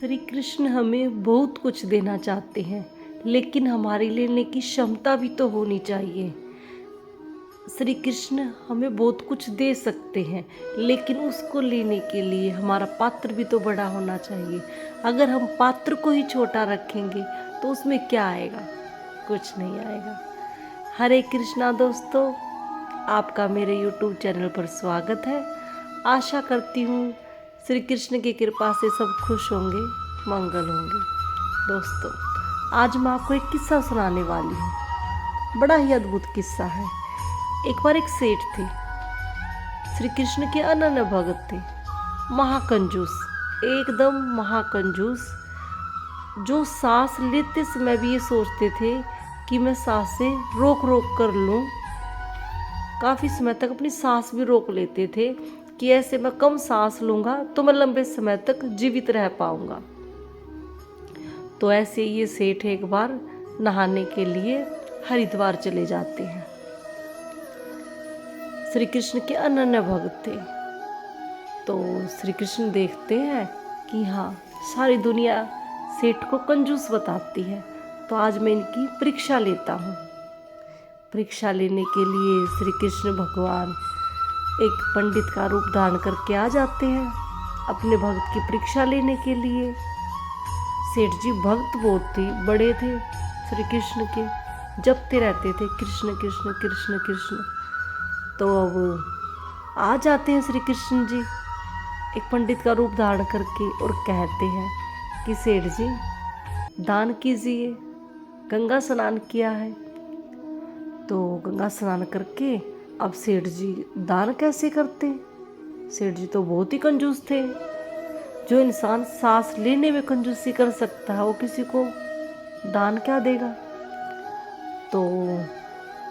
श्री कृष्ण हमें बहुत कुछ देना चाहते हैं, लेकिन हमारी लेने की क्षमता भी तो होनी चाहिए। श्री कृष्ण हमें बहुत कुछ दे सकते हैं, लेकिन उसको लेने के लिए हमारा पात्र भी तो बड़ा होना चाहिए। अगर हम पात्र को ही छोटा रखेंगे तो उसमें क्या आएगा? कुछ नहीं आएगा। हरे कृष्णा दोस्तों, आपका मेरे YouTube चैनल पर स्वागत है। आशा करती हूँ श्री कृष्ण की कृपा से सब खुश होंगे, मंगल होंगे। दोस्तों, आज मैं आपको एक किस्सा सुनाने वाली हूँ। बड़ा ही अद्भुत किस्सा है। एक बार एक सेठ थे, श्री कृष्ण के अनन्य भक्त थे, महाकंजूस, एकदम महाकंजूस, जो सांस लेते समय भी ये सोचते थे कि मैं सांसें रोक रोक कर लूं। काफ़ी समय तक अपनी सांस भी रोक लेते थे कि ऐसे मैं कम सांस लूंगा तो मैं लंबे समय तक जीवित रह पाऊंगा। तो ऐसे ये सेठ एक बार नहाने के लिए हरिद्वार चले जाते हैं। श्री कृष्ण के अनन्य भक्त थे। तो श्री कृष्ण देखते हैं कि हाँ, सारी दुनिया सेठ को कंजूस बताती है, तो आज मैं इनकी परीक्षा लेता हूँ। परीक्षा लेने के लिए श्री कृष्ण भगवान एक पंडित का रूप धारण करके आ जाते हैं अपने भक्त की परीक्षा लेने के लिए। सेठ जी भक्त बहुत थे, बड़े थे, श्री कृष्ण के, जपते रहते थे कृष्ण कृष्ण कृष्ण कृष्ण। तो अब आ जाते हैं श्री कृष्ण जी एक पंडित का रूप धारण करके और कहते हैं कि सेठ जी दान कीजिए, गंगा स्नान किया है। तो गंगा स्नान करके अब सेठ जी दान कैसे करते? सेठ जी तो बहुत ही कंजूस थे। जो इंसान सांस लेने में कंजूसी कर सकता है, वो किसी को दान क्या देगा? तो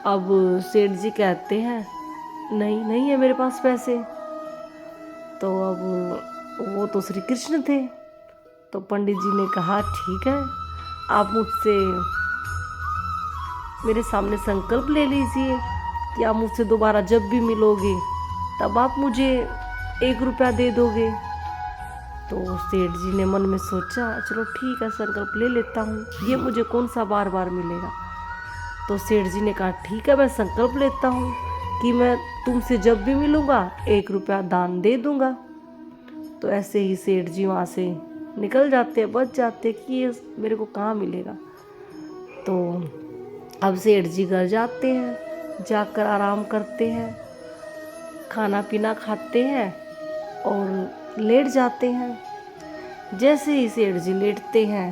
अब सेठ जी कहते हैं नहीं नहीं है मेरे पास पैसे। तो अब वो तो श्री कृष्ण थे। तो पंडित जी ने कहा ठीक है, आप मुझसे मेरे सामने संकल्प ले लीजिए कि आप मुझसे दोबारा जब भी मिलोगे तब आप मुझे 1 रुपया दे दोगे। तो सेठ जी ने मन में सोचा चलो ठीक है, संकल्प ले लेता हूँ, ये मुझे कौन सा बार बार मिलेगा। तो सेठ जी ने कहा ठीक है, मैं संकल्प लेता हूँ कि मैं तुमसे जब भी मिलूँगा 1 रुपया दान दे दूँगा। तो ऐसे ही सेठ जी वहाँ से निकल जाते, बच जाते कि ये मेरे को कहाँ मिलेगा। तो अब सेठ जी घर जाते हैं, जाकर आराम करते हैं, खाना पीना खाते हैं और लेट जाते हैं। जैसे ही सेठ जी लेटते हैं,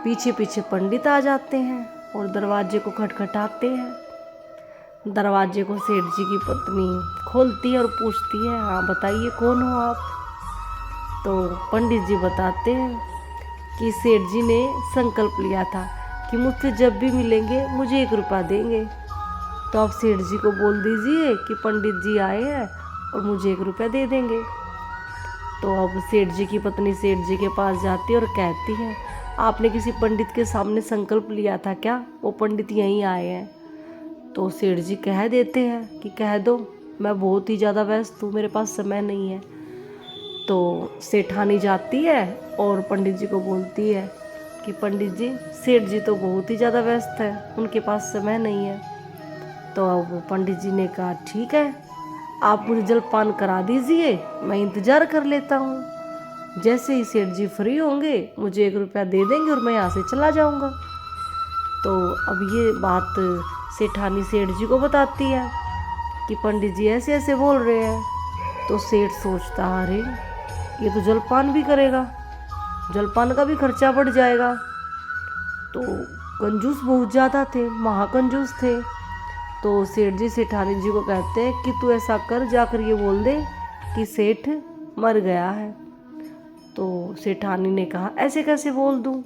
पीछे पीछे पंडित आ जाते हैं और दरवाजे को खटखटाते हैं। दरवाजे को सेठ जी की पत्नी खोलती है और पूछती है हाँ बताइए कौन हो आप? तो पंडित जी बताते हैं कि सेठ जी ने संकल्प लिया था कि मुझसे जब भी मिलेंगे मुझे 1 रुपया देंगे। तो आप सेठ जी को बोल दीजिए कि पंडित जी आए हैं और मुझे 1 रुपया दे देंगे। तो अब सेठ जी की पत्नी सेठ जी के पास जाती है और कहती है आपने किसी पंडित के सामने संकल्प लिया था क्या? वो पंडित यहीं आए हैं। तो सेठ जी कह देते हैं कि कह दो, मैं बहुत ही ज़्यादा व्यस्त हूँ, मेरे पास समय नहीं है। तो सेठानी जाती है और पंडित जी को बोलती है कि पंडित जी, सेठ जी तो बहुत ही ज़्यादा व्यस्त है, उनके पास समय नहीं है। तो अब पंडित जी ने कहा ठीक है, आप मुझे जलपान करा दीजिए, मैं इंतज़ार कर लेता हूँ। जैसे ही सेठ जी फ्री होंगे मुझे 1 रुपया दे देंगे और मैं यहाँ से चला जाऊँगा। तो अब ये बात सेठानी सेठ जी को बताती है कि पंडित जी ऐसे ऐसे बोल रहे हैं। तो सेठ सोचता अरे ये तो जलपान भी करेगा, जलपान का भी खर्चा बढ़ जाएगा। तो कंजूस बहुत ज़्यादा थे, महाकंजूस थे। तो सेठ जी सेठानी जी को कहते हैं कि तू ऐसा कर, जाकर ये बोल दे कि सेठ मर गया है। तो सेठानी ने कहा ऐसे कैसे बोल दूँ,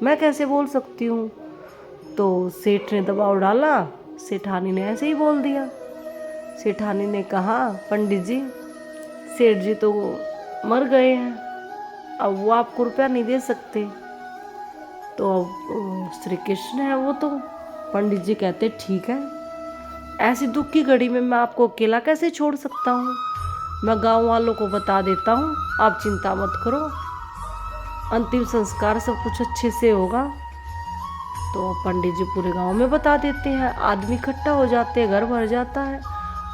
मैं कैसे बोल सकती हूँ? तो सेठ ने दबाव डाला, सेठानी ने ऐसे ही बोल दिया। सेठानी ने कहा पंडित जी, सेठ जी तो मर गए हैं, अब वो आपको रुपया नहीं दे सकते। तो अब श्री कृष्ण है वो तो। पंडित जी कहते ठीक है, ऐसी दुख की घड़ी में मैं आपको अकेला कैसे छोड़ सकता हूँ, मैं गांव वालों को बता देता हूँ, आप चिंता मत करो, अंतिम संस्कार सब कुछ अच्छे से होगा। तो पंडित जी पूरे गांव में बता देते हैं, आदमी इकट्ठा हो जाते हैं, घर भर जाता है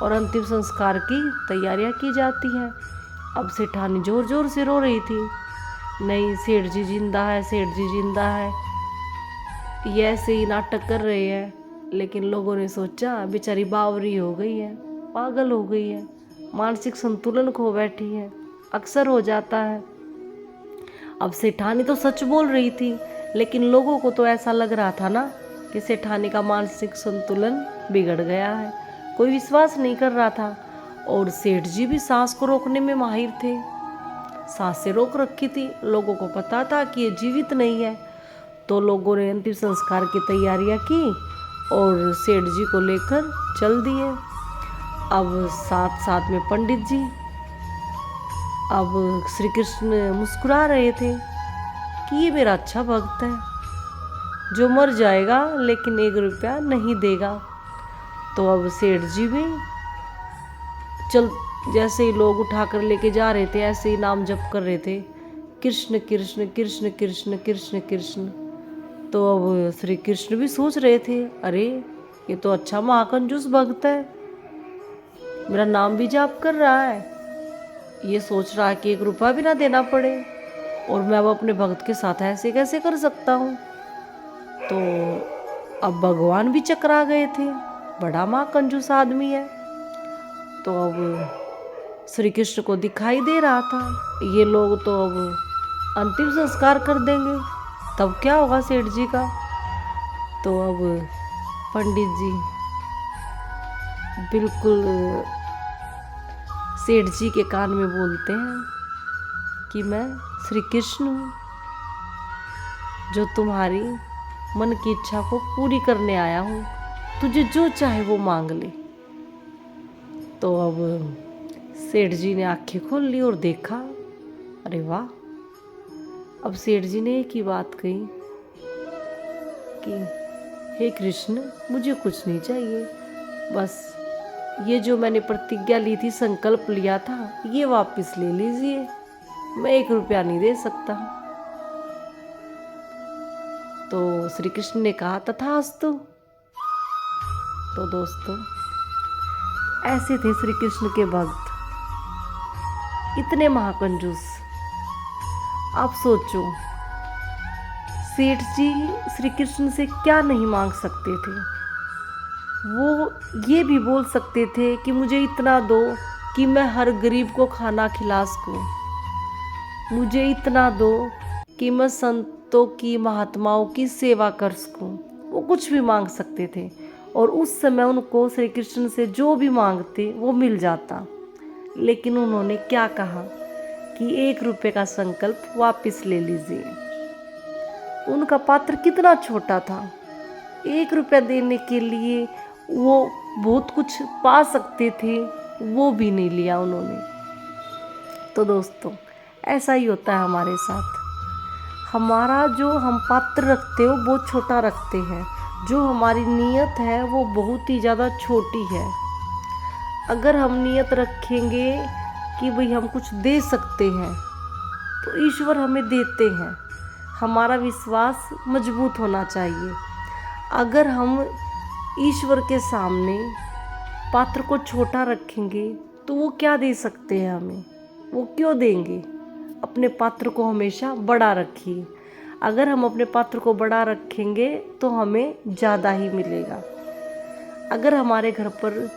और अंतिम संस्कार की तैयारियां की जाती हैं। अब सेठानी जोर जोर से रो रही थी, नहीं सेठ जी जिंदा है, सेठ जी जिंदा है। ये ऐसे ही नाटक कर रहे हैं, लेकिन लोगों ने सोचा बेचारी बावरी हो गई है, पागल हो गई है, मानसिक संतुलन खो बैठी है, अक्सर हो जाता है। अब सेठानी तो सच बोल रही थी, लेकिन लोगों को तो ऐसा लग रहा था ना कि सेठानी का मानसिक संतुलन बिगड़ गया है, कोई विश्वास नहीं कर रहा था। और सेठ जी भी सांस को रोकने में माहिर थे, सांस से रोक रखी थी, लोगों को पता था कि ये जीवित नहीं है। तो लोगों ने अंतिम संस्कार की तैयारियां की और सेठ जी को लेकर चल दिए। अब साथ साथ में पंडित जी, अब श्री कृष्ण मुस्कुरा रहे थे कि ये मेरा अच्छा भक्त है जो मर जाएगा लेकिन 1 रुपया नहीं देगा। तो अब सेठ जी भी चल, जैसे ही लोग उठाकर लेके जा रहे थे ऐसे ही नाम जप कर रहे थे, कृष्ण कृष्ण कृष्ण कृष्ण कृष्ण कृष्ण। तो अब श्री कृष्ण भी सोच रहे थे, अरे ये तो अच्छा महाकंजूस भक्त है, मेरा नाम भी जाप कर रहा है, ये सोच रहा है कि 1 रुपया भी ना देना पड़े और मैं अब अपने भक्त के साथ ऐसे कैसे कर सकता हूँ। तो अब भगवान भी चकरा गए थे, बड़ा महाकंजूस आदमी है। तो अब श्री कृष्ण को दिखाई दे रहा था ये लोग तो अब अंतिम संस्कार कर देंगे, तब क्या होगा सेठ जी का। तो अब पंडित जी बिल्कुल सेठ जी के कान में बोलते हैं कि मैं श्री कृष्ण हूँ जो तुम्हारी मन की इच्छा को पूरी करने आया हूँ, तुझे जो चाहे वो मांग ले। तो अब सेठ जी ने आंखें खोल ली और देखा, अरे वाह। अब सेठ जी ने एक ही बात कही कि हे कृष्ण, मुझे कुछ नहीं चाहिए, बस ये जो मैंने प्रतिज्ञा ली थी, संकल्प लिया था, ये वापस ले लीजिए, मैं 1 रुपया नहीं दे सकता। तो श्री कृष्ण ने कहा तथास्तु। तो दोस्तों ऐसे थे श्री कृष्ण के भक्त, इतने महाकंजूस। आप सोचो सेठ जी श्री कृष्ण से क्या नहीं मांग सकते थे। वो ये भी बोल सकते थे कि मुझे इतना दो कि मैं हर गरीब को खाना खिला सकूं, मुझे इतना दो कि मैं संतों की, महात्माओं की सेवा कर सकूं। वो कुछ भी मांग सकते थे और उस समय उनको श्री कृष्ण से जो भी मांगते वो मिल जाता। लेकिन उन्होंने क्या कहा कि 1 रुपये का संकल्प वापस ले लीजिए। उनका पात्र कितना छोटा था, 1 रुपया देने के लिए वो बहुत कुछ पा सकते थे, वो भी नहीं लिया उन्होंने। तो दोस्तों ऐसा ही होता है हमारे साथ, हमारा जो हम पात्र रखते हो बहुत छोटा रखते हैं, जो हमारी नीयत है वो बहुत ही ज़्यादा छोटी है। अगर हम नियत रखेंगे कि भाई हम कुछ दे सकते हैं तो ईश्वर हमें देते हैं, हमारा विश्वास मजबूत होना चाहिए। अगर हम ईश्वर के सामने पात्र को छोटा रखेंगे तो वो क्या दे सकते हैं हमें, वो क्यों देंगे। अपने पात्र को हमेशा बड़ा रखिए। अगर हम अपने पात्र को बड़ा रखेंगे तो हमें ज़्यादा ही मिलेगा। अगर हमारे घर पर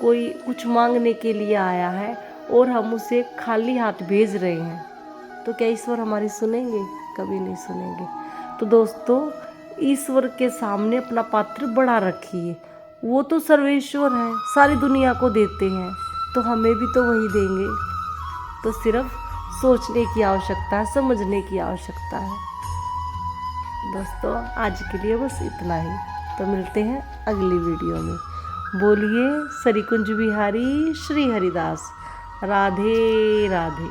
कोई कुछ मांगने के लिए आया है और हम उसे खाली हाथ भेज रहे हैं तो क्या ईश्वर हमारी सुनेंगे? कभी नहीं सुनेंगे। तो दोस्तों ईश्वर के सामने अपना पात्र बड़ा रखिए, वो तो सर्वेश्वर है, सारी दुनिया को देते हैं, तो हमें भी तो वही देंगे। तो सिर्फ सोचने की आवश्यकता है, समझने की आवश्यकता है। दोस्तों आज के लिए बस इतना ही, तो मिलते हैं अगली वीडियो में। बोलिए श्री कुंज बिहारी श्री हरिदास, राधे राधे।